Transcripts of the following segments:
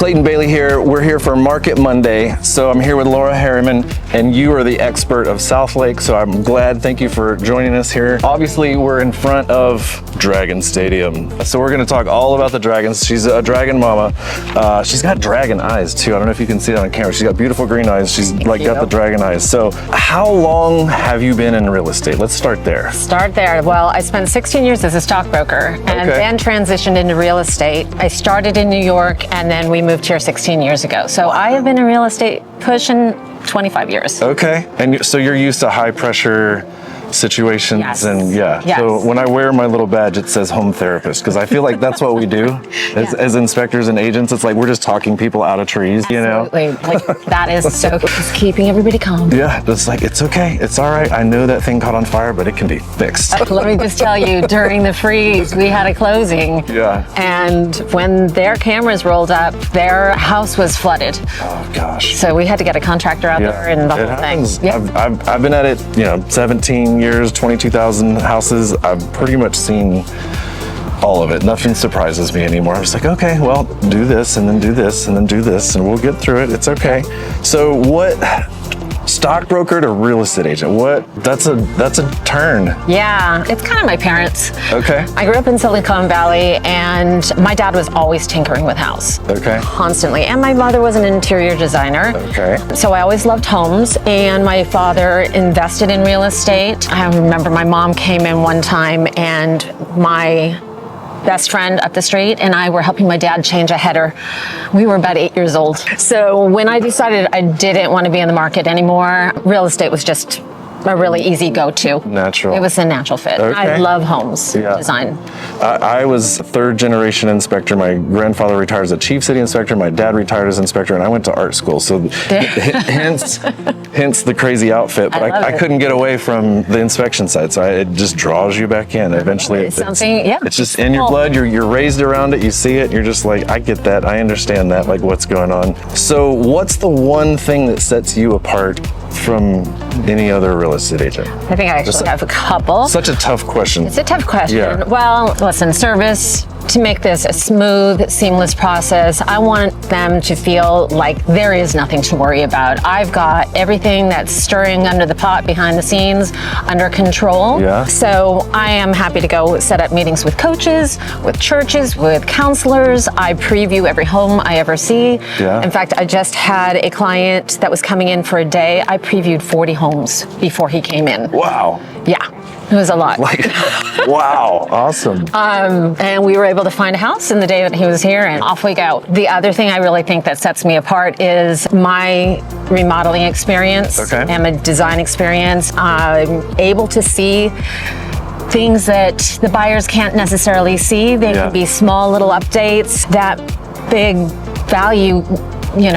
Clayton Bailey here. We're here for Market Monday. So I'm here with Laura Harryman, and you are the expert of Southlake. So I'm glad. Thank you for joining us here. Obviously, we're in front of Dragon Stadium. So we're going to talk all about the Dragons. She's a Dragon mama. She's got dragon eyes too. I don't know if you can see that on camera. She's got beautiful green eyes. She's got the dragon eyes. So how long have you been in real estate? Let's start there. Well, I spent 16 years as a stockbroker and then transitioned into real estate. I started in New York and then we moved here 16 years ago. So I have been in real estate pushing 25 years. Okay. And so you're used to high pressure situations. Yes. And so when I wear my little badge, it says home therapist, because I feel like that's what we do as inspectors and agents. It's like we're just talking people out of trees. Absolutely. You know, like that is so just keeping everybody calm. Yeah, it's like, it's okay, it's all right. I know that thing caught on fire, but it can be fixed. Let me just tell you, during the freeze, we had a closing. Yeah. And when their cameras rolled up, their house was flooded. Oh gosh. So we had to get a contractor out there and the whole happens. thing. Yeah. I've been at it, 17 years, 22,000 houses. I've pretty much seen all of it. Nothing surprises me anymore. I'm just like, okay, well, do this and then do this and then do this and we'll get through it. It's okay. So what, stockbroker to real estate agent, that's a turn. Yeah, it's kind of my parents. Okay. I grew up in Silicon Valley and my dad was always tinkering with house. Okay. Constantly. And my mother was an interior designer. Okay. So I always loved homes, and my father invested in real estate. I remember my mom came in one time and my best friend up the street and I were helping my dad change a header. We were about 8 years old. So when I decided I didn't want to be in the market anymore, real estate was just a really easy go-to. Natural. It was a natural fit. Okay. I love homes design. I was a third generation inspector. My grandfather retired as a chief city inspector. My dad retired as inspector, and I went to art school. So hence the crazy outfit. But I couldn't get away from the inspection side. So it just draws you back in. Eventually, it's just in your blood. You're raised around it. You see it. You're just like, I get that. I understand that. Like, what's going on. So what's the one thing that sets you apart from any other real estate agent? I think I actually have a couple. Such a tough question. It's a tough question. Yeah. Well, listen, service, to make this a smooth, seamless process, I want them to feel like there is nothing to worry about. I've got everything that's stirring under the pot behind the scenes under control. Yeah. So I am happy to go set up meetings with coaches, with churches, with counselors. I preview every home I ever see. Yeah. In fact, I just had a client that was coming in for a day. I previewed 40 homes before he came in. Wow. Yeah. It was a lot. Wow, awesome. And we were able to find a house in the day that he was here, and off we go. The other thing I really think that sets me apart is my remodeling experience and my design experience. I'm able to see things that the buyers can't necessarily see. They can be small little updates that big value,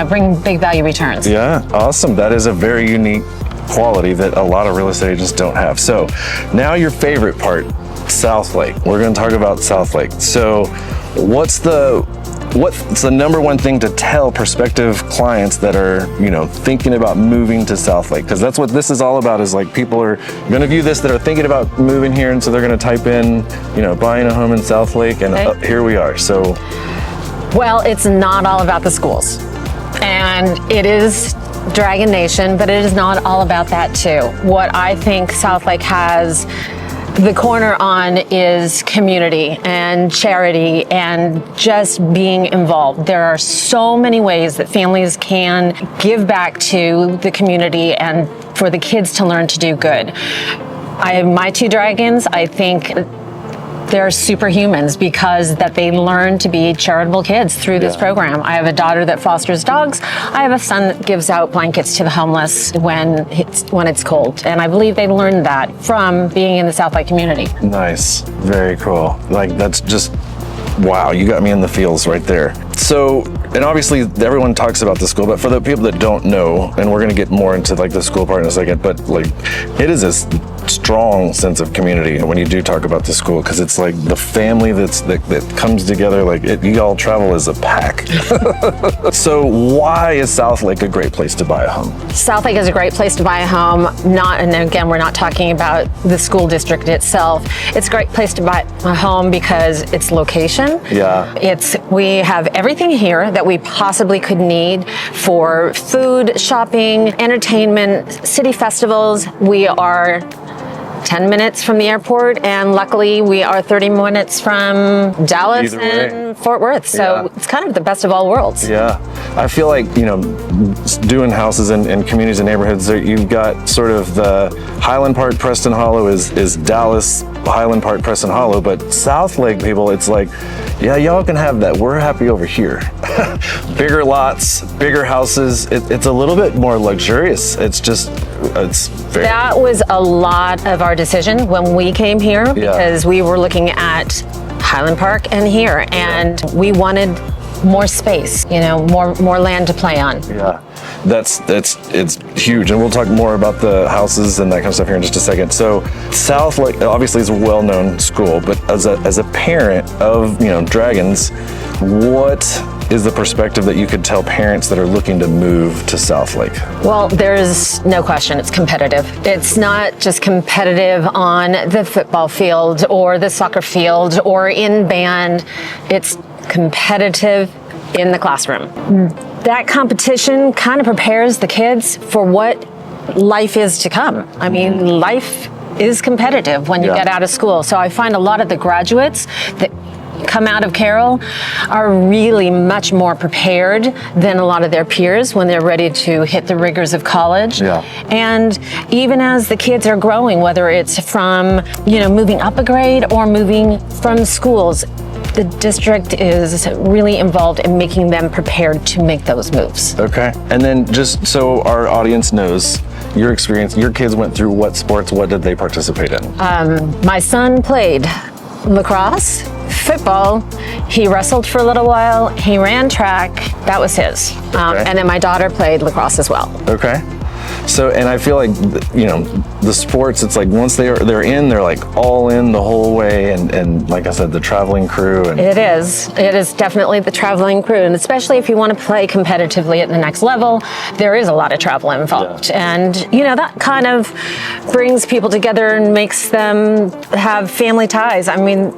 bring big value returns. Yeah, awesome. That is a very unique quality that a lot of real estate agents don't have. So now your favorite part, Southlake. We're going to talk about Southlake. So what's the number one thing to tell prospective clients that are, thinking about moving to Southlake? Because that's what this is all about, is like people are going to view this that are thinking about moving here, and so they're going to type in, buying a home in Southlake, and here we are. So, well, it's not all about the schools, and it is Dragon Nation, but it is not all about that too. What I think Southlake has the corner on is community and charity and just being involved. There are so many ways that families can give back to the community and for the kids to learn to do good. I have my two dragons. I think they're superhumans because that they learn to be charitable kids through this program. I have a daughter that fosters dogs. I have a son that gives out blankets to the homeless when it's cold. And I believe they learned that from being in the Southlake community. Nice, very cool. Like, that's just, wow, you got me in the feels right there. So, and obviously everyone talks about the school, but for the people that don't know, and we're gonna get more into like the school part in a second, but like it is this strong sense of community when you do talk about the school, because it's like the family that comes together. Like you all travel as a pack. So why is Southlake a great place to buy a home? Southlake is a great place to buy a home. And again, we're not talking about the school district itself. It's a great place to buy a home because its location. Yeah. We have everything here that we possibly could need for food, shopping, entertainment, city festivals. We are 10 minutes from the airport, and luckily we are 30 minutes from Dallas and Fort Worth. So it's kind of the best of all worlds. Yeah. I feel like, doing houses in communities and neighborhoods, you've got sort of the Highland Park, Preston Hollow is Dallas, Highland Park, Preston Hollow, but Southlake people, it's like, yeah, y'all can have that. We're happy over here. Bigger lots, bigger houses. It's a little bit more luxurious. It's very... That was a lot of our decision when we came here, because we were looking at Highland Park and here, and we wanted more space, more land to play on. Yeah, it's huge, and we'll talk more about the houses and that kind of stuff here in just a second. So Southlake obviously is a well-known school, but as a parent of Dragons, what is the perspective that you could tell parents that are looking to move to Southlake? Well, there's no question it's competitive. It's not just competitive on the football field or the soccer field or in band. It's competitive in the classroom. That competition kind of prepares the kids for what life is to come. I mean, life is competitive when you get out of school. So I find a lot of the graduates that come out of Carroll are really much more prepared than a lot of their peers when they're ready to hit the rigors of college. Yeah. And even as the kids are growing, whether it's from, moving up a grade or moving from schools, the district is really involved in making them prepared to make those moves. Okay. And then just so our audience knows, your experience, your kids went through what sports, what did they participate in? My son played lacrosse, football, he wrestled for a little while, he ran track, that was his. And then my daughter played lacrosse as well. Okay. So, and I feel like, the sports, it's like once they're in, they're like all in the whole way. And like I said, the traveling crew. And It is definitely the traveling crew. And especially if you want to play competitively at the next level, there is a lot of travel involved. Yeah. And, that kind of brings people together and makes them have family ties. I mean,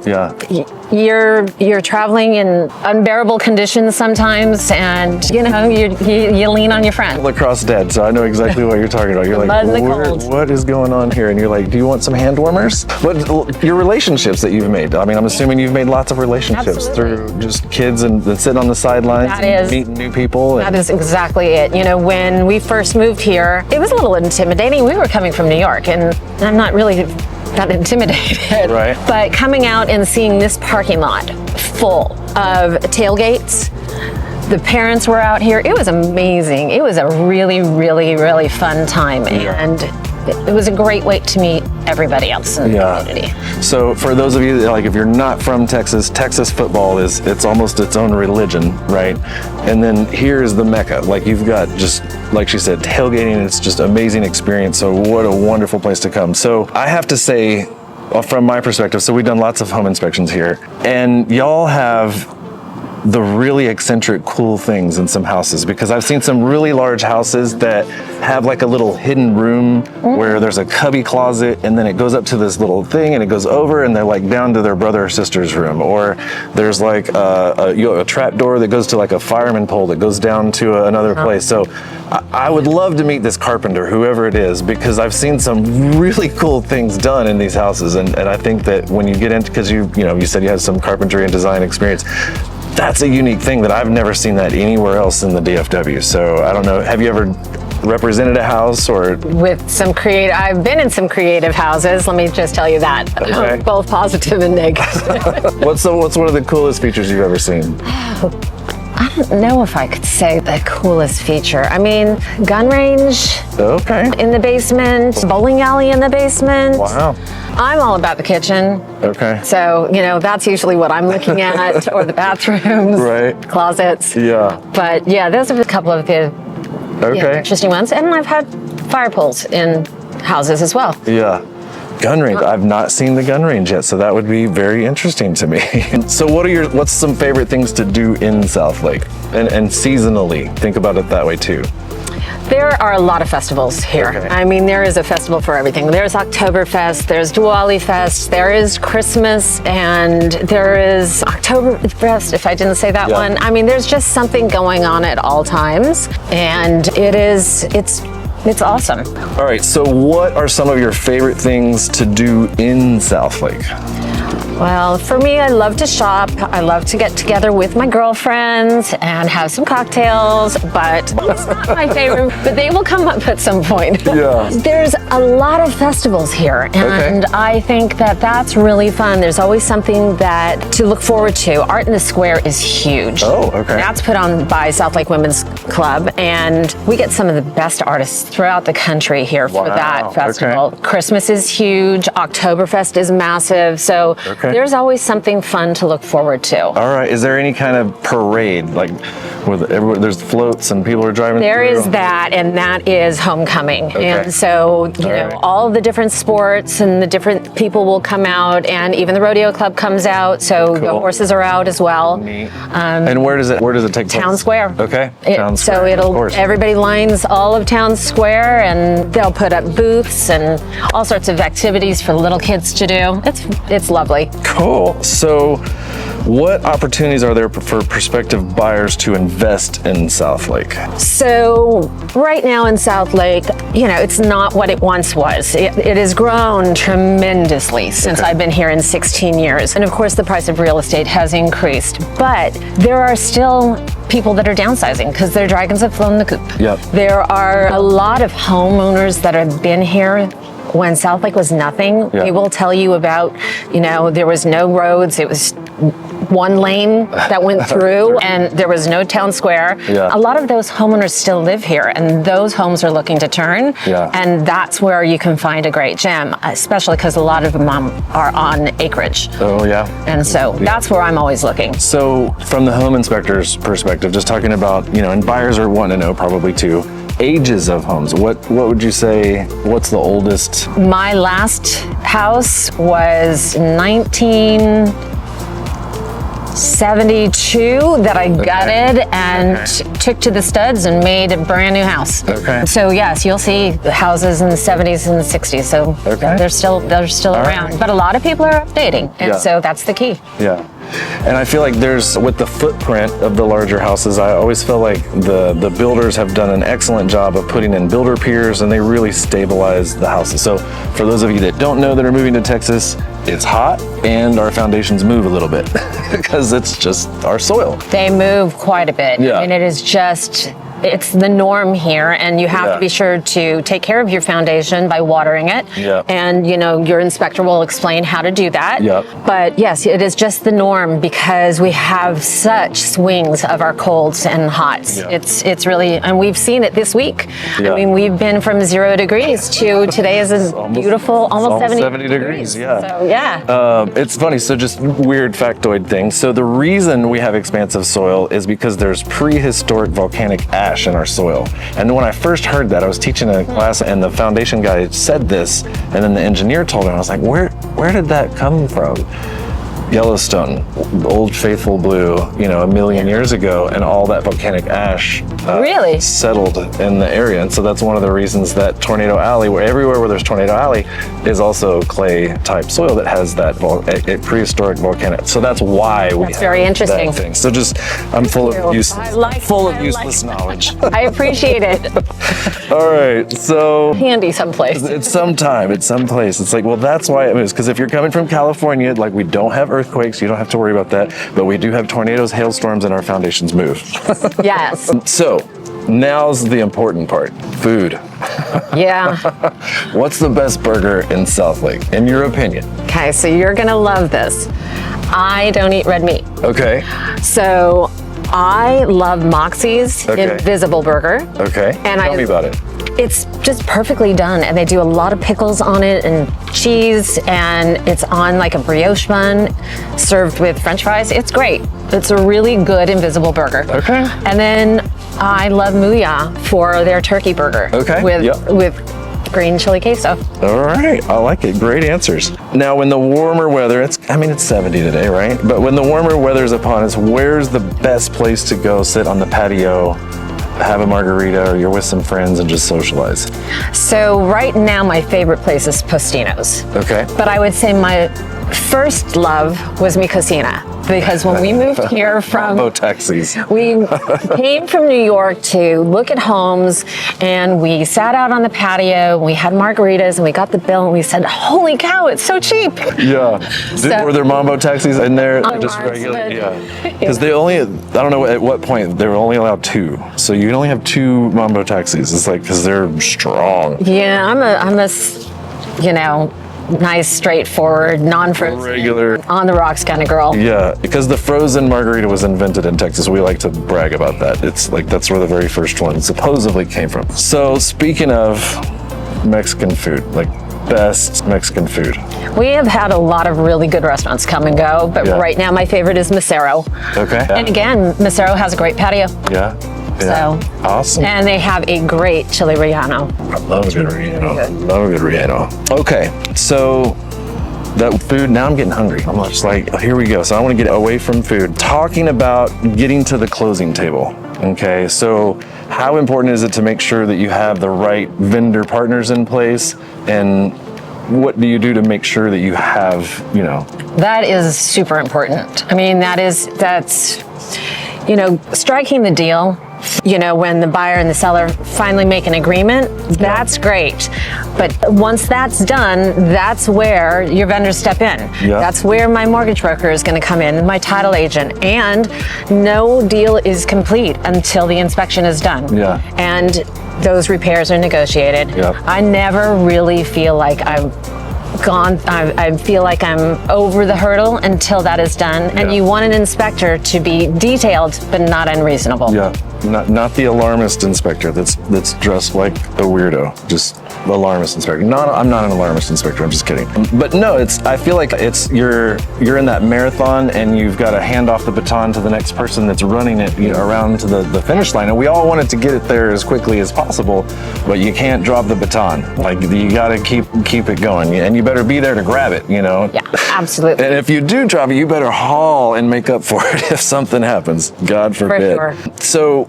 you're traveling in unbearable conditions sometimes, and, you lean on your friend. Lacrosse dead, so I know exactly what you're talking about. You're like, what is going on here? And you're like, do you want some hand warmers? What your relationships that you've made? I mean, I'm assuming you've made lots of relationships through just kids and sitting on the sidelines and meeting new people. That is exactly it. When we first moved here, it was a little intimidating. We were coming from New York, and I'm not really that intimidated. Right. But coming out and seeing this parking lot full of tailgates, the parents were out here. It was amazing. It was a really, really, really fun time. And it was a great way to meet everybody else in the community. So for those of you, like if you're not from Texas, Texas football it's almost its own religion, right? And then here's the Mecca. Like you've got just, like she said, tailgating, it's just amazing experience. So what a wonderful place to come. So I have to say, from my perspective, so we've done lots of home inspections here, and y'all have the really eccentric, cool things in some houses, because I've seen some really large houses that have like a little hidden room where there's a cubby closet, and then it goes up to this little thing and it goes over and they're like down to their brother or sister's room, or there's like a trap door that goes to like a fireman pole that goes down to another place. So I would love to meet this carpenter, whoever it is, because I've seen some really cool things done in these houses, and I think that when you get into, because you said you had some carpentry and design experience, that's a unique thing that I've never seen that anywhere else in the DFW. So I don't know, have you ever represented a house or? With some I've been in some creative houses, let me just tell you that. Okay. Both positive and negative. What's one of the coolest features you've ever seen? I don't know if I could say the coolest feature. I mean, gun range in the basement, bowling alley in the basement. Wow. I'm all about the kitchen. Okay. So, that's usually what I'm looking at, or the bathrooms, closets. Yeah. But those are a couple of the interesting ones. And I've had fire poles in houses as well. Yeah. Gun range. I've not seen the gun range yet, so that would be very interesting to me. So what's some favorite things to do in Southlake? And seasonally, think about it that way too. There are a lot of festivals here. Okay. I mean, there is a festival for everything. There's Oktoberfest, there's Diwali Fest, there is Christmas, and there is Oktoberfest, if I didn't say that one. I mean, there's just something going on at all times, and it's awesome. All right, so what are some of your favorite things to do in Southlake? Well, for me, I love to shop. I love to get together with my girlfriends and have some cocktails, but it's not my favorite, but they will come up at some point. Yeah. There's a lot of festivals here, and I think that that's really fun. There's always something to look forward to. Art in the Square is huge. Oh, okay. That's put on by Southlake Women's Club, and we get some of the best artists throughout the country here for that festival. Okay. Christmas is huge. Oktoberfest is massive. So there's always something fun to look forward to. All right. Is there any kind of parade, like where there's floats and people are driving There through? is that, and that is homecoming. And so, you know, all the different sports and the different people will come out, and even the rodeo club comes out. So the horses are out as well. Neat. And where does it take place? Town Square. Okay. Town Square. So everybody lines all of Town Square, and they'll put up booths and all sorts of activities for little kids to do. It's lovely. Cool. So what opportunities are there for prospective buyers to invest in Southlake? So right now in Southlake, you know, it's not what it once was. It has grown tremendously since I've been here in 16 years. And of course, the price of real estate has increased. But there are still people that are downsizing because their dragons have flown the coop. Yep. There are a lot of homeowners that have been here when Southlake was nothing. They will tell you about, you know, there was no roads. It was one lane that went through, and there was no town square. A lot of those homeowners still live here, and those homes are looking to turn. And that's where you can find a great gem, especially because a lot of them are on acreage. Oh, yeah. And so that's where I'm always looking. So from the home inspector's perspective, just talking about, you know, and buyers are wanting to know probably too, ages of homes. What would you say, what's the oldest? My last house was 1972 that I gutted and took to the studs and made a brand new house. So yes, you'll see houses in the 70s and the 60s. So they're still around. But a lot of people are updating, and so that's the key. And I feel like with the footprint of the larger houses, I always feel like the builders have done an excellent job of putting in builder piers, and they really stabilize the houses. So for those of you that don't know that are moving to Texas, it's hot and our foundations move a little bit because it's just our soil. They move quite a bit. I mean, it's the norm here, and you have to be sure to take care of your foundation by watering it. And, you know, your inspector will explain how to do that. But yes, it is just the norm because we have such swings of our colds and hots. It's really, and we've seen it this week. I mean, we've been from 0 degrees to today is a beautiful, almost 70 degrees. So it's funny. So just weird factoid thing. So the reason we have expansive soil is because there's prehistoric volcanic ash in our soil. And when I first heard that, I was teaching a class and the foundation guy said this, and then the engineer told me, I was like, where did that come from? Yellowstone, Old Faithful Blue, you know, 1 million years ago, and all that volcanic ash settled in the area. And so that's one of the reasons that Tornado Alley, everywhere where there's Tornado Alley, is also clay type soil that has that prehistoric volcanic. So that's why we have very interesting. That thing. So just, I'm full of useless knowledge. I appreciate it. All right, so handy someplace. It's someplace. It's like, well, that's why it moves. Because if you're coming from California, like we don't have earthquakes, you don't have to worry about that. But we do have tornadoes, hailstorms, and our foundations move. Yes. So now's the important part, food. What's the best burger in Southlake, in your opinion? Okay, so you're gonna love this. I don't eat red meat. Okay. So I love Moxie's Invisible Burger. And tell me about it. It's just perfectly done, and they do a lot of pickles on it and cheese, and it's on like a brioche bun served with French fries. It's great. It's a really good Invisible Burger. And then I love Muya for their turkey burger with green chili queso. All right, I like it. Great answers. Now, when the warmer weather, it's 70 today, right? But when the warmer weather is upon us, where's the best place to go sit on the patio, have a margarita, or you're with some friends and just socialize? So right now, my favorite place is Postino's. Okay. But I would say my first love was Mi Cocina, because when we moved here from Mambo taxis. we came from New York to look at homes, and we sat out on the patio, we had margaritas, and we got the bill, and we said, holy cow, it's so cheap. Yeah. Were there Mambo taxis in there? Just ours, regular? but- Yeah. Because they only, I don't know at what point, they were only allowed 2. So you can only have 2 Mambo taxis. It's like, because they're strong. Yeah, I'm a, you know, nice, straightforward, non-frozen, Regular. on the rocks kind of girl. Yeah, because the frozen margarita was invented in Texas. We like to brag about that. It's like, that's where the very first one supposedly came from. So speaking of Mexican food, like best Mexican food. We have had a lot of really good restaurants come and go, but Yeah. right now my favorite is Macero. Okay. And again, Macero has a great patio. Yeah. So, awesome. and they have a great chili relleno. I love a good relleno. Love a good relleno. Okay, so that food, now I'm getting hungry. I'm just like, oh, here we go. So I want to get away from food. Talking about getting to the closing table. Okay, so how important is it to make sure that you have the right vendor partners in place? And what do you do to make sure that you have, you know? That is super important. I mean, that's, you know, striking the deal. You know, when the buyer and the seller finally make an agreement, that's great. But once that's done, that's where your vendors step in. Yeah. That's where my mortgage broker is going to come in, my title agent, and no deal is complete until the inspection is done. Yeah. And those repairs are negotiated. Yeah. I never really feel like I feel like I'm over the hurdle until that is done. And Yeah. you want an inspector to be detailed, but not unreasonable. Yeah, not the alarmist inspector that's dressed like a weirdo. Just the alarmist inspector. I'm not an alarmist inspector. I'm just kidding. But no, I feel like you're in that marathon and you've got to hand off the baton to the next person that's running it, you know, around to the finish line. And we all wanted to get it there as quickly as possible, but you can't drop the baton. Like, you got to keep it going, and you better be there to grab it. You know. Yeah, absolutely. And if you do drop it, you better haul and make up for it if something happens. God forbid. sure. So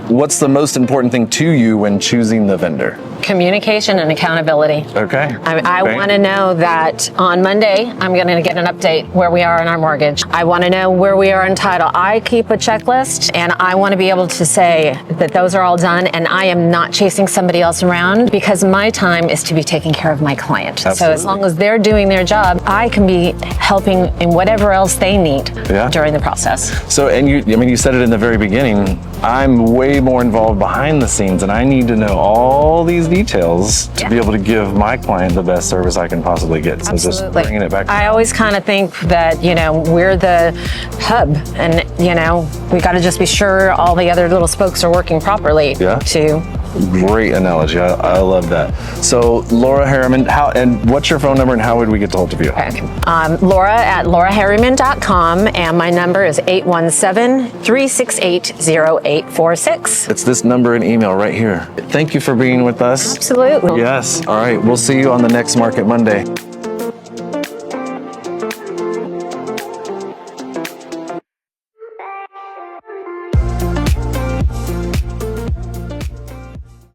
what's the most important thing to you when choosing the vendor? Communication and accountability. Okay. I want to know that on Monday, I'm going to get an update where we are in our mortgage. I want to know where we are in title. I keep a checklist, and I want to be able to say that those are all done, and I am not chasing somebody else around, because my time is to be taking care of my client. Absolutely. So as long as they're doing their job, I can be helping in whatever else they need during the process. So, and you said it in the very beginning, I'm way more involved behind the scenes, and I need to know all these details to be able to give my client the best service I can possibly get. So just bringing it back. I always kind of think that, you know, we're the hub, and, you know, we got to just be sure all the other little spokes are working properly. Yeah. To Great analogy. I love that. So, Laura Harryman, and what's your phone number and how would we get to hold of you? Laura at lauraharryman.com, and my number is 817-368-0846. It's this number and email right here. Thank you for being with us. Absolutely. Yes. All right. We'll see you on the next Market Monday.